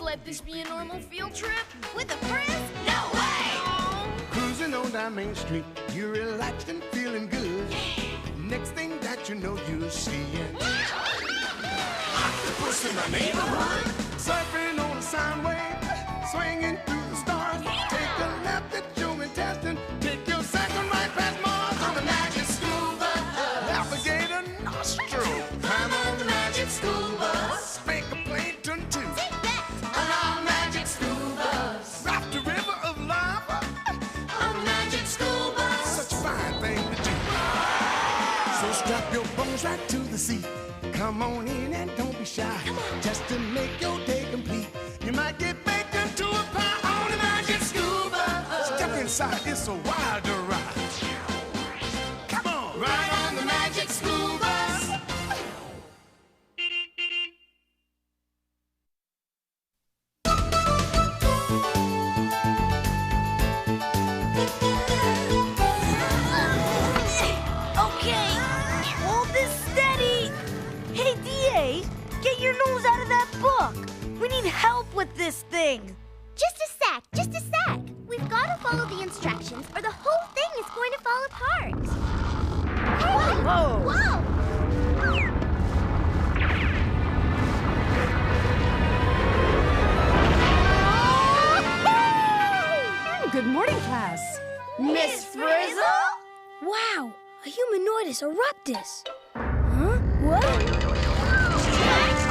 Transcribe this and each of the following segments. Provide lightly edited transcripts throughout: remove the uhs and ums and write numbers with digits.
let this be a normal field trip? With a friend? No way! Cruising on down Main Street, you're relaxed and feeling good. Next thing that you know, you're seeing octopus in the neighborhood. Surfing on a sound wave, swinging through the stars. Take a left at Joe and Teston. Take your second right past Mars on the Magic School Bus. Alligator nostril. Climb on the Magic School Bus. Spank a plankton too. On our Magic School Bus. Raft the river of lava on the Magic School Bus. Such a fine thing to do. So strap your bones right to the seat. Come on in and don't be shy. Just to make your day complete. You might get baked into a pie on the Magic School Bus. Step inside, it's a wilder ride. Come on, ride on the Magic School Bus. Okay, hold this steady. Hey, DA, get your nose out of that book. We need help with this thing. Just a sec. We've got to follow the instructions or the whole thing is going to fall apart. Whoa. Good morning, class. Miss Frizzle? Wow, a humanoidus eruptus. Huh? What?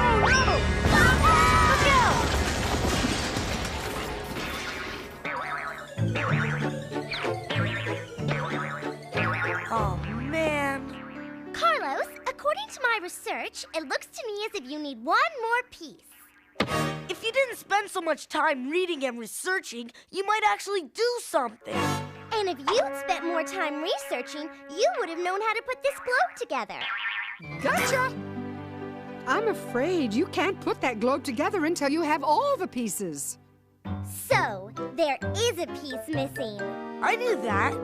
Oh, no! Look out! Oh, man. Carlos, according to my research, it looks to me as if you need one more piece. If you didn't spend so much time reading and researching, you might actually do something. And if you'd spent more time researching, you would have known how to put this globe together. Gotcha! I'm afraid you can't put that globe together until you have all the pieces. So, there is a piece missing. I knew that.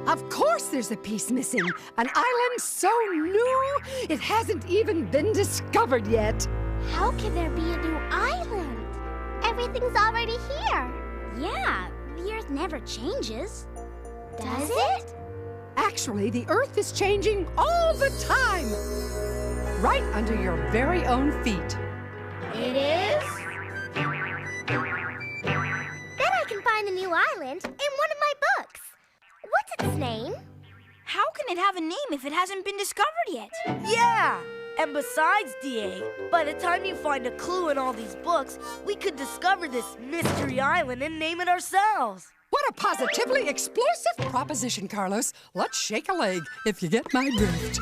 Of course there's a piece missing. An island so new, it hasn't even been discovered yet. How can there be a new island? Everything's already here. Yeah, the Earth never changes. Does it? Actually, the Earth is changing all the time. Right under your very own feet. It is? Then I can find the new island in one of my books. What's its name? How can it have a name if it hasn't been discovered yet? Yeah! And besides, DA, by the time you find a clue in all these books, we could discover this mystery island and name it ourselves. What a positively explosive proposition, Carlos. Let's shake a leg, if you get my drift.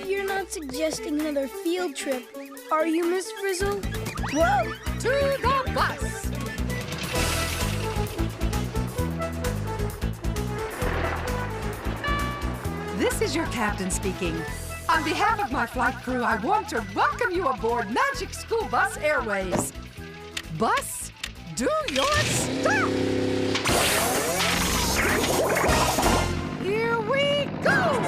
You're not suggesting another field trip, are you, Miss Frizzle? Whoa! To the bus! This is your captain speaking. On behalf of my flight crew, I want to welcome you aboard Magic School Bus Airways. Bus, do your stuff! Here we go!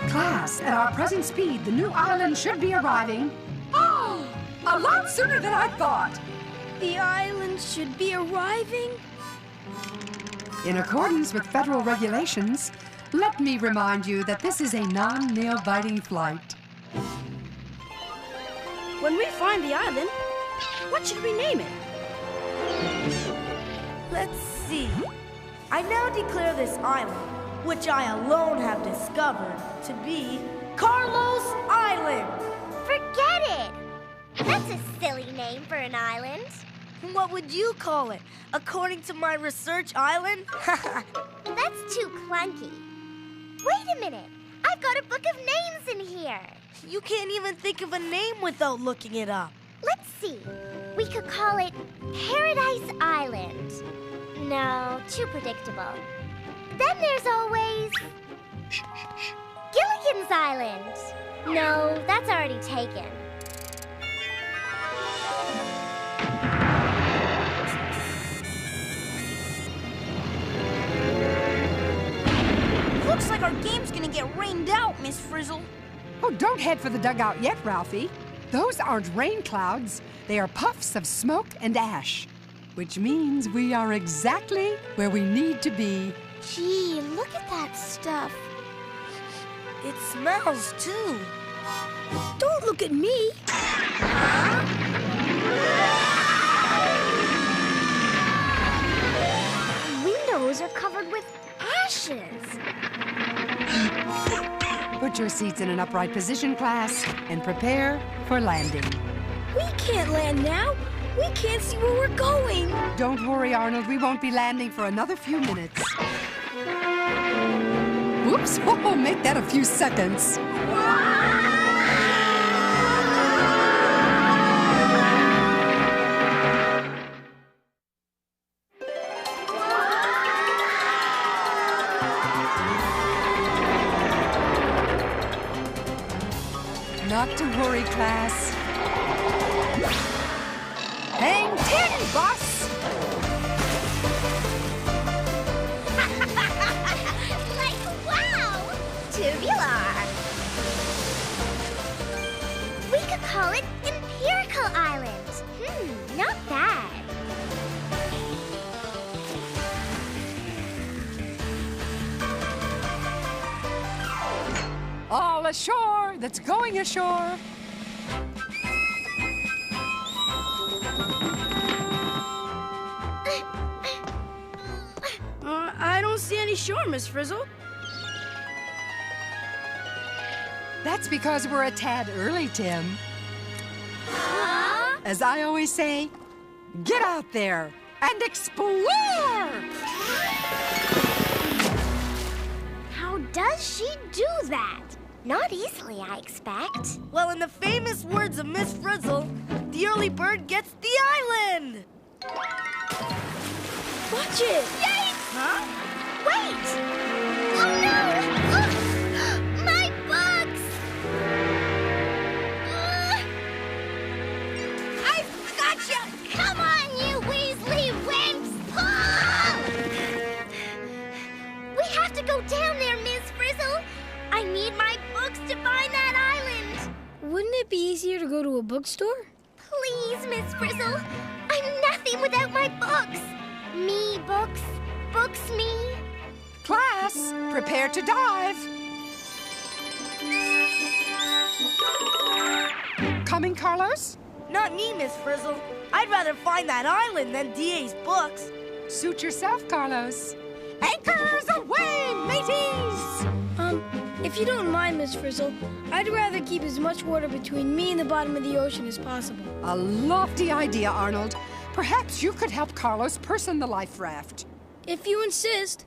Class, at our present speed, the new island should be arriving. Oh, a lot sooner than I thought. The island should be arriving? In accordance with federal regulations, let me remind you that this is a non-nail-biting flight. When we find the island, what should we name it? Let's see. I now declare this island, which I alone have discovered, to be Carlos Island. Forget it! That's a silly name for an island. What would you call it? According to my research island? That's too clunky. Wait a minute. I've got a book of names in here. You can't even think of a name without looking it up. Let's see. We could call it Paradise Island. No, too predictable. Then there's always Gilligan's Island. No, that's already taken. get rained out, Miss Frizzle. Oh, don't head for the dugout yet, Ralphie. Those aren't rain clouds. They are puffs of smoke and ash, which means we are exactly where we need to be. Gee, look at that stuff. It smells, too. Don't look at me. Windows are covered with ashes. Put your seats in an upright position, class, and prepare for landing. We can't land now. We can't see where we're going. Don't worry, Arnold. We won't be landing for another few minutes. Whoops! Oh, make that a few seconds. Not to worry, class. Hang 10, boss! Like, wow! Tubular. We could call it Empirical Island. Not bad. All ashore that's going ashore. I don't see any shore, Miss Frizzle. That's because we're a tad early, Tim. As I always say, get out there and explore! How does she do that? Not easily, I expect. Well, in the famous words of Miss Frizzle, the early bird gets the island! Watch it. Huh? Wait! Oh no! My books! I've gotcha! Come on, you Weasley wimps! Pull! We have to go down there, Miss Frizzle. I need my books to find that island. Wouldn't it be easier to go to a bookstore? Please, Miss Frizzle. I'm nothing without my books. Me books, books me. Class, prepare to dive. Coming, Carlos? Not me, Miss Frizzle. I'd rather find that island than DA's books. Suit yourself, Carlos. Anchors away, mateys! If you don't mind, Miss Frizzle, I'd rather keep as much water between me and the bottom of the ocean as possible. A lofty idea, Arnold. Perhaps you could help Carlos person the life raft. If you insist.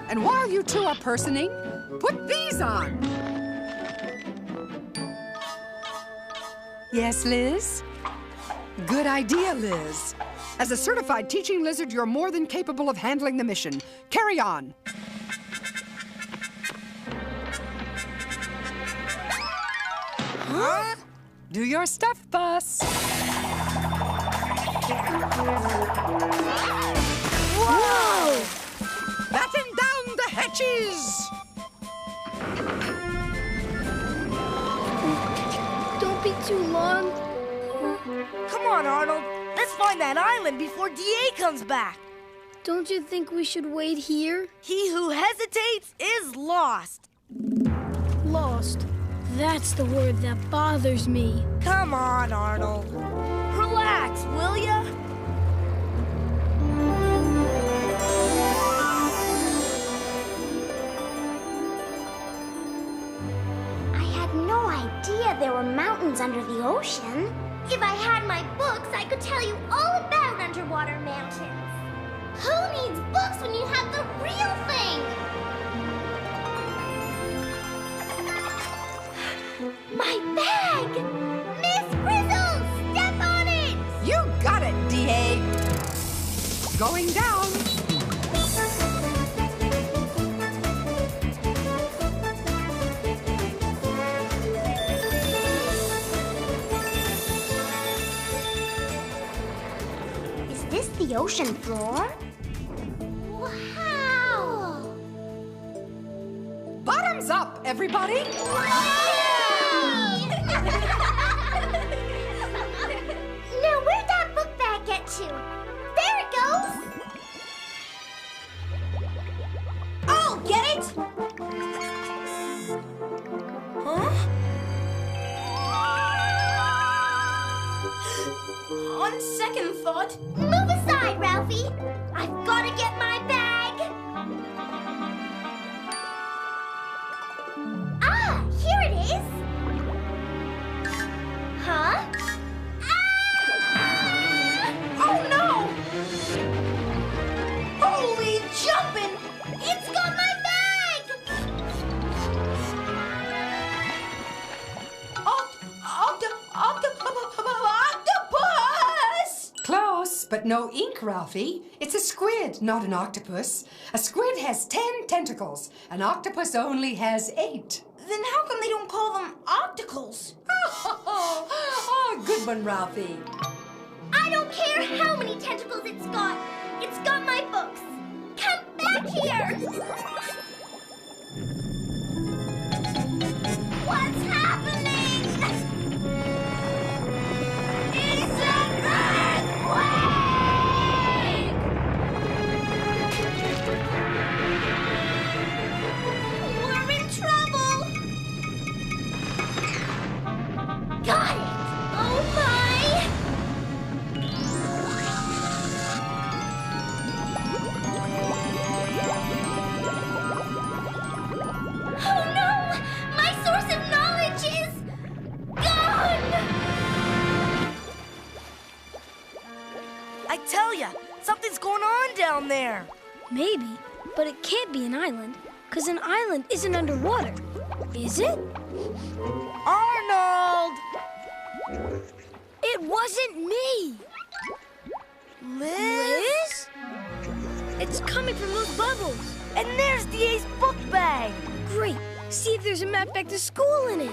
And while you two are personing, put these on. Yes, Liz? Good idea, Liz. As a certified teaching lizard, you're more than capable of handling the mission. Carry on. Huh? Do your stuff, Bus. Whoa! Batten down the hatches! Don't be too long. Come on, Arnold. Let's find that island before DA comes back. Don't you think we should wait here? He who hesitates is lost. Lost. That's the word that bothers me. Come on, Arnold. Relax, will ya? I had no idea there were mountains under the ocean. If I had my books, I could tell you all about underwater mountains. Who needs books when you have the real thing? My bag! Miss Frizzle, step on it! You got it, D.A. Going down. Is this the ocean floor? Wow! everybody? Now, where'd that book bag get to? There it goes! Oh, get it? Huh? On second thought, Move aside, Ralphie! I've got to get my bag! Ah, here it is! Huh? oh no! Holy jumping! It's got my bag! Octopus! Close, but no ink, Ralphie. It's a squid, not an octopus. A squid has 10 tentacles. An octopus only has 8. Then how come they don't call them octacles? Oh, good one, Ralphie. I don't care how many tentacles it's got. It's got my books. Come back here! What's happening? It's an earthquake! We're in trouble! Got it! Oh my! Oh no! My source of knowledge is gone! I tell ya, something's going on down there. Maybe, but it can't be an island, because an island isn't underwater. Is it? Arnold! It wasn't me! Liz? It's coming from those bubbles. And there's DA's book bag. Great. See if there's a map back to school in it.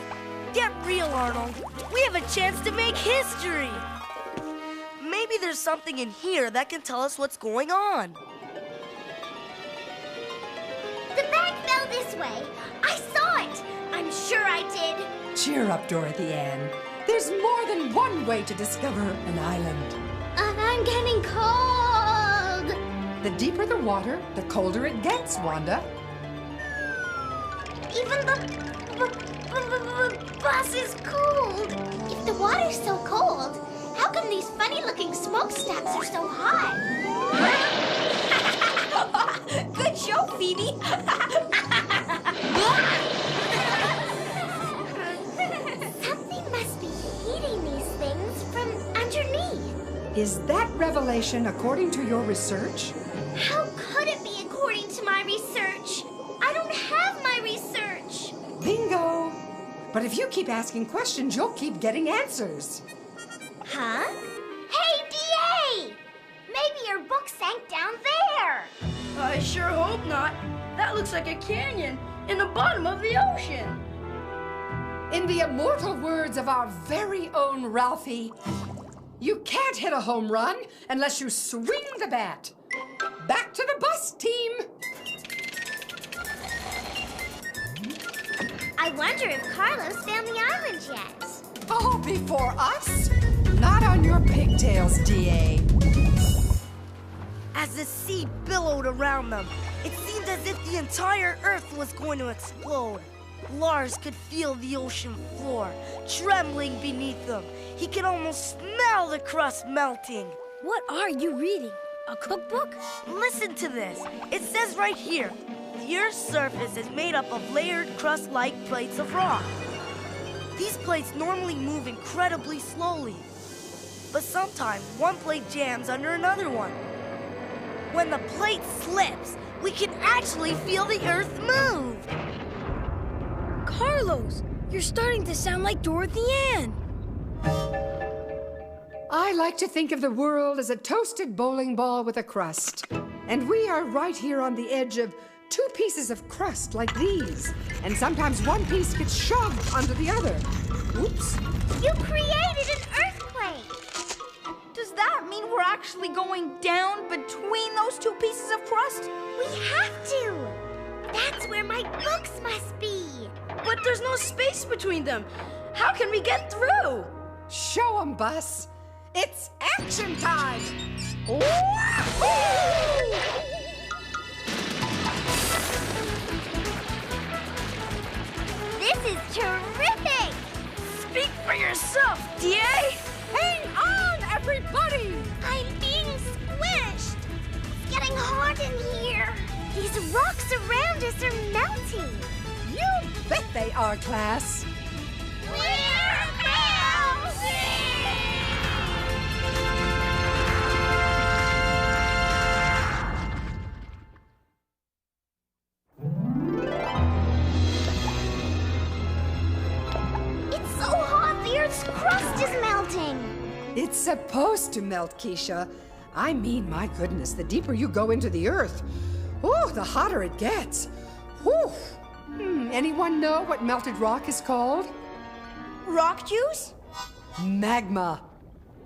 Get real, Arnold. We have a chance to make history. Maybe there's something in here that can tell us what's going on. The bag fell this way. I saw it. I'm sure I did. Cheer up, Dorothy Ann. There's more than one way to discover an island. I'm getting cold. The deeper the water, the colder it gets, Wanda. Even the bus is cold. If the water's so cold, how come these funny-looking smokestacks are so hot? Good show, Phoebe. Something must be heating these things from underneath. Is that revelation according to your research? How could it be according to my research? I don't have my research. Bingo! But if you keep asking questions, you'll keep getting answers. Huh? Hey, DA! Maybe your book sank down there. I sure hope not. That looks like a canyon in the bottom of the ocean. In the immortal words of our very own Ralphie, you can't hit a home run unless you swing the bat. Back to the bus, team! I wonder if Carlos found the island yet. Oh, before us? Not on your pigtails, DA. As the sea billowed around them, it seemed as if the entire Earth was going to explode. Lars could feel the ocean floor trembling beneath them. He could almost smell the crust melting. What are you reading? A cookbook? Listen to this. It says right here, the Earth's surface is made up of layered crust-like plates of rock. These plates normally move incredibly slowly, but sometimes one plate jams under another one. When the plate slips, we can actually feel the Earth move. Carlos, you're starting to sound like Dorothy Ann. I like to think of the world as a toasted bowling ball with a crust. And we are right here on the edge of two pieces of crust like these. And sometimes one piece gets shoved under the other. Oops. You created an earthquake. Does that mean we're actually going down between those two pieces of crust? We have to. That's where my books must be. But there's no space between them. How can we get through? Show 'em, Bus. It's action time! This is terrific! Speak for yourself, DA! Hang on, everybody! I'm being squished. It's getting hot in here. These rocks around us are melting. You bet they are, class. We're melting! It's so hot, the Earth's crust is melting. It's supposed to melt, Keisha. I mean, my goodness, the deeper you go into the Earth, the hotter it gets. Whew. Anyone know what melted rock is called? Rock juice? Magma.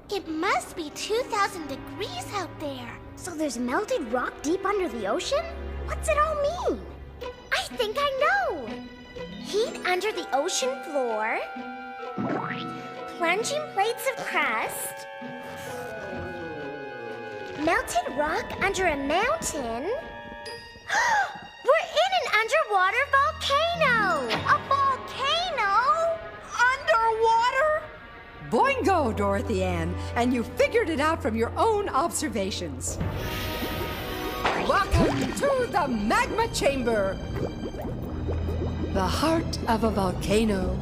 It must be 2,000 degrees out there. So there's melted rock deep under the ocean? What's it all mean? I think I know. Heat under the ocean floor. Plunging plates of crust. Melted rock under a mountain. We're in an underwater volcano! A volcano? Underwater? Boingo, Dorothy Ann, and you figured it out from your own observations. Welcome to the magma chamber, the heart of a volcano.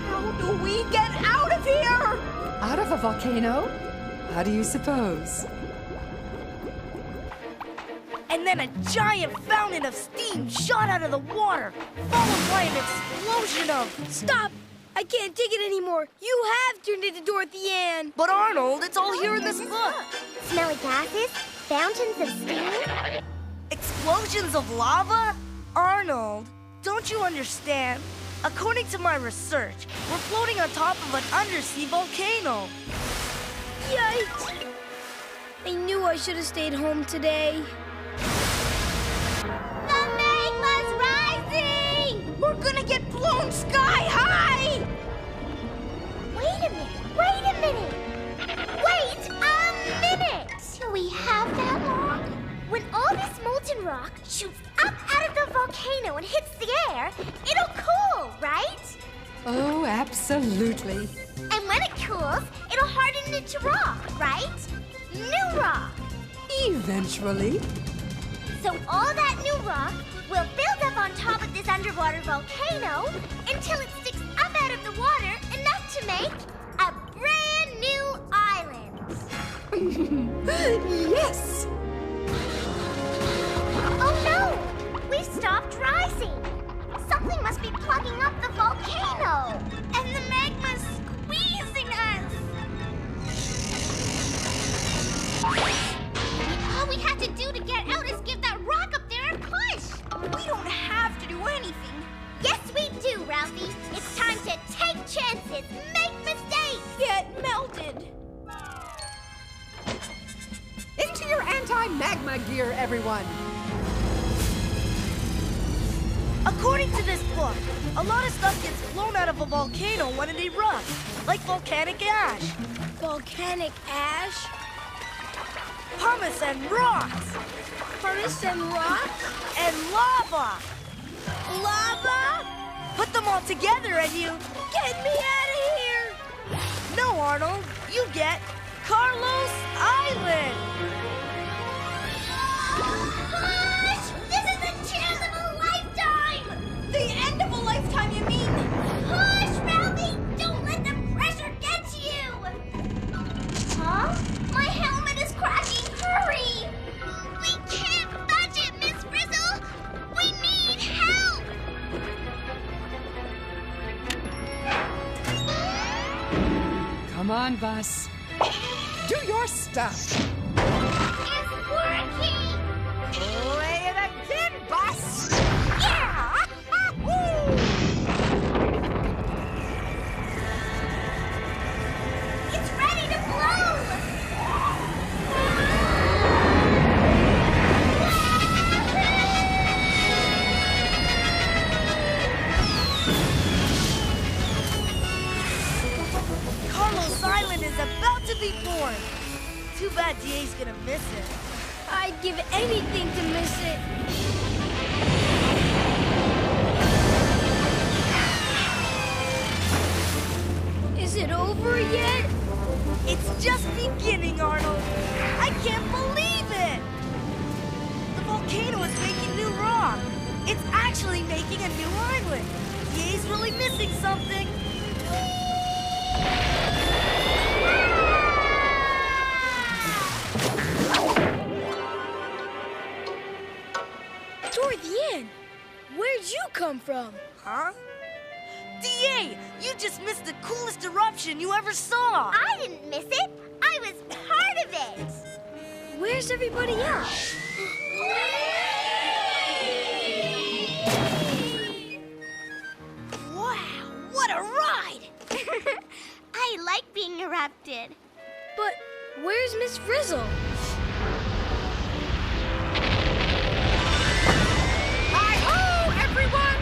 How do we get out of here? Out of a volcano? How do you suppose? And then a giant fountain of steam shot out of the water, followed by an explosion of... Stop! I can't take it anymore. You have turned into Dorothy Ann. But Arnold, it's all here in this book. Smelly gases? Fountains of steam? Explosions of lava? Arnold, don't you understand? According to my research, we're floating on top of an undersea volcano. Yikes! I knew I should have stayed home today. The magma's rising! We're gonna get blown sky high! Wait a minute! Wait a minute! Wait a minute! Do we have that long? When all this molten rock shoots up out of the volcano and hits the air, it'll cool, right? Oh, absolutely. And when it cools, it'll harden into rock, right? New rock! Eventually. So all that new rock will build up on top of this underwater volcano until it sticks up out of the water enough to make a brand new island. Yes! Oh no! We've stopped rising. Something must be plugging up the volcano. And the magma's squeezing us. All we have to do to get out is give that rock up there a push. We don't have to do anything. Yes, we do, Ralphie. It's time to take chances, make mistakes. Get melted. Into your anti-magma gear, everyone. According to this book, a lot of stuff gets blown out of a volcano when it erupts, like volcanic ash, Volcanic ash? pumice and rocks, Pumice and rocks? and lava. Lava? Put them all together and you... Get me out of here! No, Arnold, you get Carlos Island. Push! This is the chance of a lifetime! The end of a lifetime, you mean? Push, Ralphie! Don't let the pressure get to you! Huh? My helmet is cracking! Hurry! We can't budge it, Miss Frizzle! We need help! Come on, Bus. Do your stuff. It's working! Play it again, Bus. Yeah! It's ready to blow! be born. Too bad DA's gonna miss it. I'd give anything to miss it. Is it over yet? It's just beginning, Arnold. I can't believe it! The volcano is making new rock. It's actually making a new island. DA's really missing something. Toward the end. Where'd you come from? Huh? DA, you just missed the coolest eruption you ever saw. I didn't miss it. I was part of it. Where's everybody else? Wow, what a ride! I like being erupted. But where's Miss Frizzle? Hi-ho, everyone!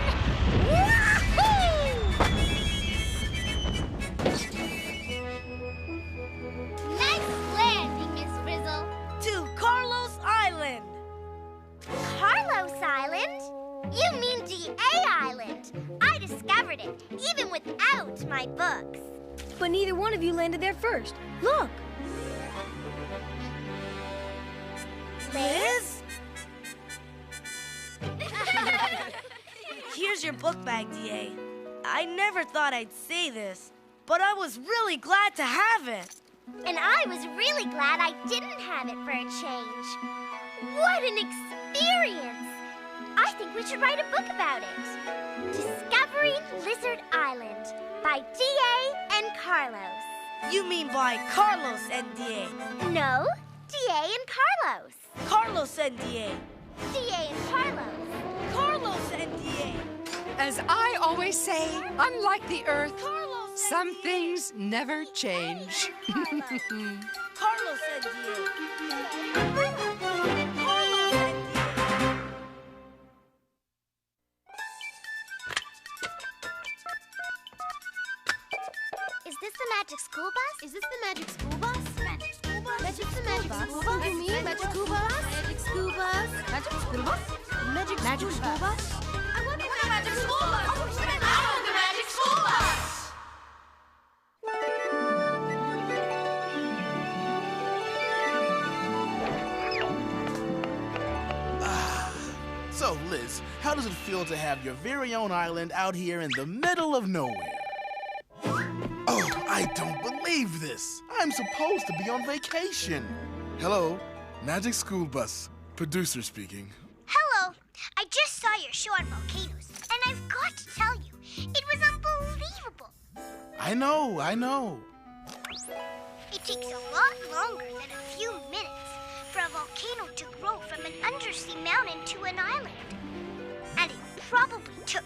Nice landing, Miss Frizzle. To Carlos Island. Carlos Island? You mean DA Island. I discovered it, even without my books. But neither one of you landed there first. Look. Liz? Here's your book bag, DA. I never thought I'd say this, but I was really glad to have it. And I was really glad I didn't have it for a change. What an experience! I think we should write a book about it. Discovering Lizard Island by DA and Carlos. You mean by Carlos and DA. No, DA and Carlos. Carlos and DA. DA and Carlos. Carlos and DA. As I always say, unlike the Earth, Carlos and some DA. things never change. Carlos and DA. Carlos and DA. Is this the magic school bus? Is this the magic school bus? Magic school bus? Magic the magic school bus? You mean magic school bus? Magic school bus? Magic school bus? Magic school bus? I want the magic school bus! I want the magic school bus! So, Liz, how does it feel to have your very own island out here in the middle of nowhere? Oh, I don't believe this. I'm supposed to be on vacation. Hello, Magic School Bus. Producer speaking. Hello. I just saw your show on volcanoes, and I've got to tell you, it was unbelievable. I know. It takes a lot longer than a few minutes for a volcano to grow from an undersea mountain to an island. And it probably took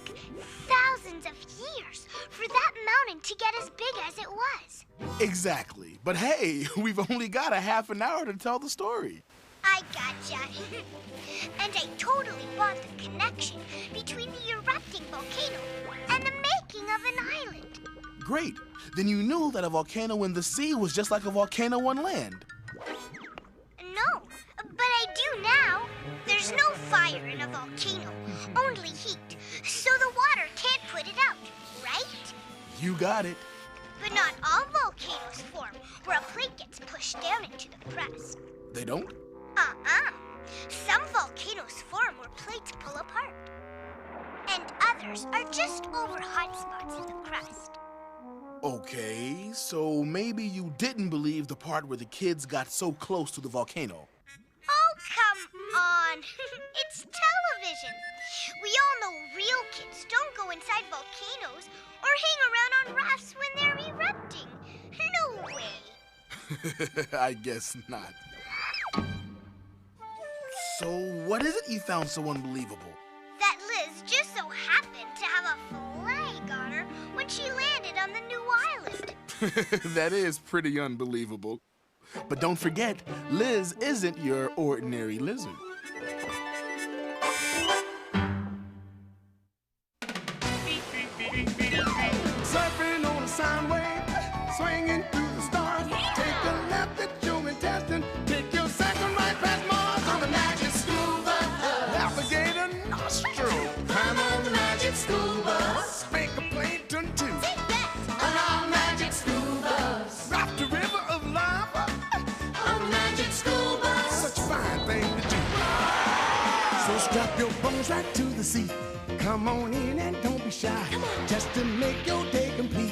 thousands of years for that mountain to get as big as it was. Exactly. But hey, we've only got a half an hour to tell the story. I gotcha. And I totally bought the connection between the erupting volcano and the making of an island. Great. Then you knew that a volcano in the sea was just like a volcano on land. No, but I do now. There's no fire in a volcano, only heat, so the water can't put it out, right? You got it. But not all volcanoes form where a plate gets pushed down into the crust. They don't? Some volcanoes form where plates pull apart. And others are just over hot spots in the crust. Okay, so maybe you didn't believe the part where the kids got so close to the volcano. Oh, come on. It's television. We all know real kids don't go inside volcanoes or hang around on rafts when they're erupting. No way. I guess not. So what is it you found so unbelievable? That Liz just so happened to have a flag on her when she landed on the new island. That is pretty unbelievable. But don't forget, Liz isn't your ordinary lizard. Surfing on a sound wave, swinging through the stars. Take a brings right to the sea. Come on in and don't be shy, just to make your day complete.